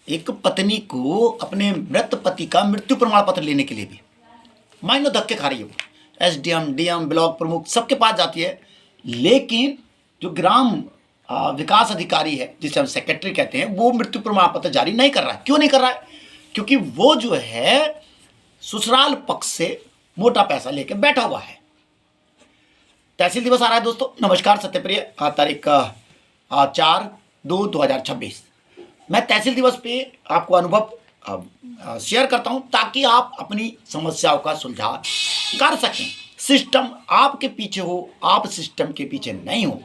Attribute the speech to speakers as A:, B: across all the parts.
A: एक पत्नी को अपने मृत पति का मृत्यु प्रमाण पत्र लेने के लिए भी माइनो धक्के खा रही है। एसडीएम, डीएम, ब्लॉक प्रमुख सबके पास जाती है, लेकिन जो ग्राम विकास अधिकारी है, जिसे हम सेक्रेटरी कहते हैं, वो मृत्यु प्रमाण पत्र जारी नहीं कर रहा है। क्यों नहीं कर रहा है? क्योंकि वो जो है ससुराल पक्ष से मोटा पैसा लेके बैठा हुआ है। तहसील दिवस आ रहा है दोस्तों। नमस्कार सत्यप्रिय। तारीख 4/2/2026 मैं तहसील दिवस पे आपको अनुभव शेयर करता हूं ताकि आप अपनी समस्याओं का सुलझाव कर सकें। सिस्टम आपके पीछे हो, आप सिस्टम के पीछे नहीं हो।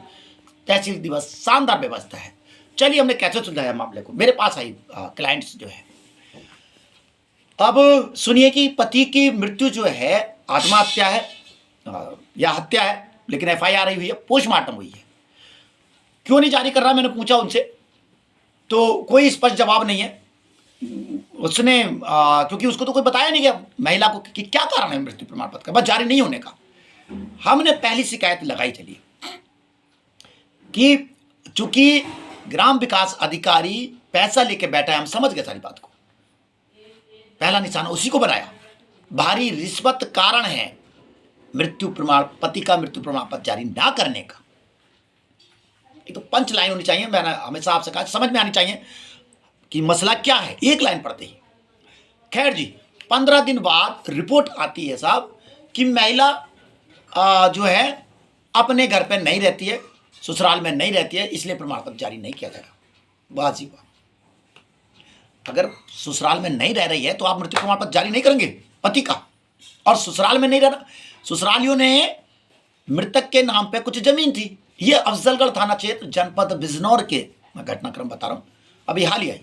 A: तहसील दिवस शानदार व्यवस्था है। चलिए हमने कैसे सुलझाया मामले को। मेरे पास आई क्लाइंट्स जो है, अब सुनिए कि पति की मृत्यु जो है आत्महत्या है या हत्या है, लेकिन एफआईआर हुई है, पोस्टमार्टम हुई है। क्यों नहीं जारी कर रहा, मैंने पूछा उनसे, तो कोई स्पष्ट जवाब नहीं है। उसने क्योंकि उसको तो कोई बताया नहीं गया महिला को कि क्या कारण है मृत्यु प्रमाण पत्र का, बस जारी नहीं होने का। हमने पहली शिकायत लगाई चलिए कि चूंकि ग्राम विकास अधिकारी पैसा लेके बैठा है, हम समझ गए सारी बात को। पहला निशाना उसी को बनाया। भारी रिश्वत कारण है मृत्यु प्रमाण, पति का मृत्यु प्रमाण पत्र जारी ना करने का। ये तो पंच लाइन होनी चाहिए। मैंने हमेशा आपसे कहा, समझ में आनी चाहिए कि मसला क्या है, एक लाइन पढ़ते ही। खैर जी, 15 दिन बाद रिपोर्ट आती है साहब कि महिला जो है अपने घर पे नहीं रहती है, ससुराल में नहीं रहती है, इसलिए प्रमाण पत्र जारी नहीं किया जाएगा। वाह जी वाह। अगर ससुराल में नहीं रह रही है तो आप मृत्यु प्रमाण पत्र जारी नहीं करेंगे पति का, और ससुराल में नहीं रहना। ससुरालियों ने मृतक के नाम पे कुछ जमीन थी। ये अफजलगढ़ थाना क्षेत्र जनपद बिजनौर के मैं घटनाक्रम बता रहा हूं, अभी हाल ही आई।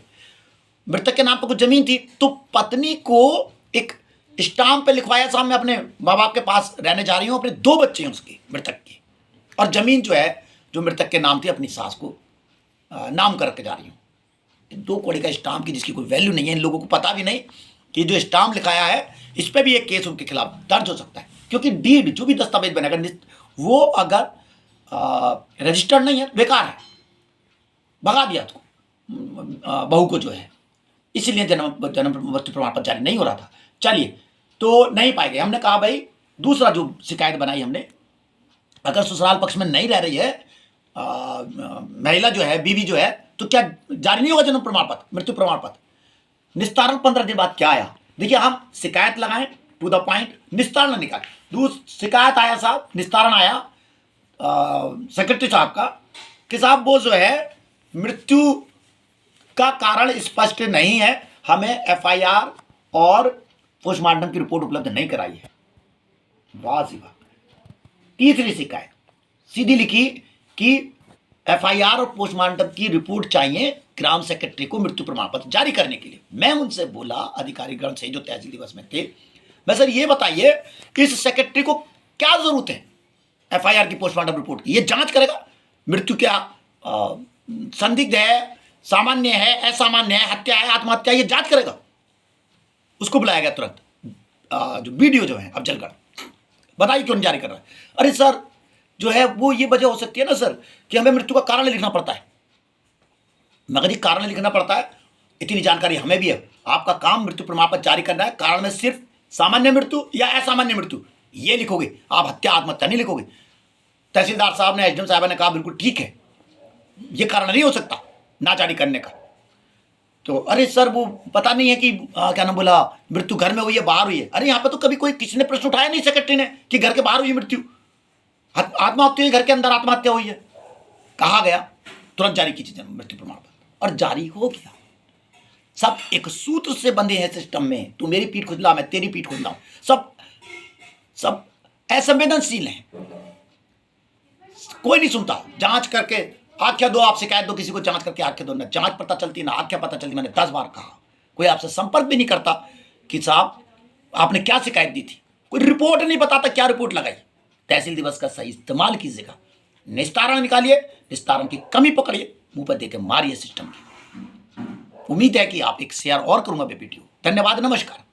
A: मृतक के नाम पर कुछ जमीन थी, तो पत्नी को एक स्टाम्प पे लिखवाया साहब, मैं अपने माँ बाप के पास रहने जा रही हूँ, अपने 2 बच्चे हैं उसके मृतक के, और जमीन जो है जो मृतक के नाम थी अपनी सास को नाम करके जा रही हूँ। 2 कौड़ी का स्टाम्प की जिसकी कोई वैल्यू नहीं है। इन लोगों को पता भी नहीं कि जो स्टाम्प लिखाया है इस पर भी एक केस उनके खिलाफ दर्ज हो सकता है, क्योंकि डीड जो भी दस्तावेज बनेगा वो अगर रजिस्टर्ड नहीं है, बेकार है, भगा दिया उसको बहू को जो है। इसलिए जन्म मृत्यु प्रमाण पत्र जारी नहीं हो रहा था। चलिए, तो नहीं पाए गए। हमने कहा भाई दूसरा जो शिकायत बनाई हमने, अगर ससुराल पक्ष में नहीं रह रही है महिला जो है, बीवी जो है, तो क्या जारी नहीं होगा जन्म प्रमाण पत्र, मृत्यु प्रमाण पत्र? निस्तारण 15 दिन बाद क्या आया देखिए। हम शिकायत लगाएं टू द पॉइंट, निस्तारण निकाले। शिकायत आया साहब, निस्तारण आया सेक्रेटरी साहब का कि साहब वो जो है मृत्यु का कारण स्पष्ट नहीं है, हमें एफआईआर और पोस्टमार्टम की रिपोर्ट उपलब्ध नहीं कराई है। वाह जी वाह। तीसरी शिकायत सीधी लिखी कि एफआईआर और पोस्टमार्टम की रिपोर्ट चाहिए ग्राम सेक्रेटरी को मृत्यु प्रमाण पत्र जारी करने के लिए। मैं उनसे बोला, अधिकारीगण से जो तहसील दिवस में थे, मैं सर ये बताइए इस सेक्रेटरी को क्या जरूरत है एफआईआर की, पोस्टमार्टम रिपोर्ट की? ये जांच करेगा मृत्यु क्या संदिग्ध है, सामान्य है, असामान्य है, हत्या है, आत्महत्या, ये जांच करेगा। उसको बुलाया गया तुरंत। जो वीडियो जो है अफजलगढ़, बताइए क्यों नहीं जारी कर रहा है? अरे सर जो है वो ये वजह हो सकती है ना सर कि हमें मृत्यु का कारण लिखना पड़ता है। मगर ये कारण लिखना पड़ता है, इतनी जानकारी हमें भी है। आपका काम मृत्यु प्रमाण पत्र जारी करना है, कारण में सिर्फ सामान्य मृत्यु या असामान्य मृत्यु ये लिखोगे, आप हत्या आत्महत्या नहीं लिखोगे। तहसीलदार साहब ने, एसडीएम साहब ने कहा बिल्कुल ठीक है, ये कारण नहीं हो सकता ना जारी करने का। तो अरे सर वो पता नहीं है कि क्या नाम बोला, मृत्यु घर में हुई है बाहर हुई है? अरे यहाँ पे तो कभी कोई किसी ने प्रश्न उठाया नहीं सेक्रेटरी ने कि घर के बाहर हुई मृत्यु, आत्महत्या हुई घर के अंदर आत्महत्या हुई है। कहा गया तुरंत जारी कीजिए मृत्यु प्रमाण पत्र, और जारी हो गया। सब एक सूत्र से बंधे हैं सिस्टम में, तू मेरी पीठ खुजला मैं तेरी पीठ खुजलाऊं, सब असंवेदनशील हैं, कोई नहीं सुनता। जांच करके आख्या दो, आप शिकायत दो किसी को, जांच करके आख्या दो, ना जांच पता चलती ना आख्या पता चलती। मैंने 10 बार कहा, कोई आपसे संपर्क भी नहीं करता कि साहब आपने क्या शिकायत दी थी, कोई रिपोर्ट नहीं बताता क्या रिपोर्ट लगाई। तहसील दिवस का सही इस्तेमाल कीजिएगा, निस्तारण निकालिए, निस्तारण की कमी पकड़िए, मुंह पर देकर मारिए सिस्टम की। उम्मीद है कि आप एक शेयर और करूंगा वीडियो। धन्यवाद, नमस्कार।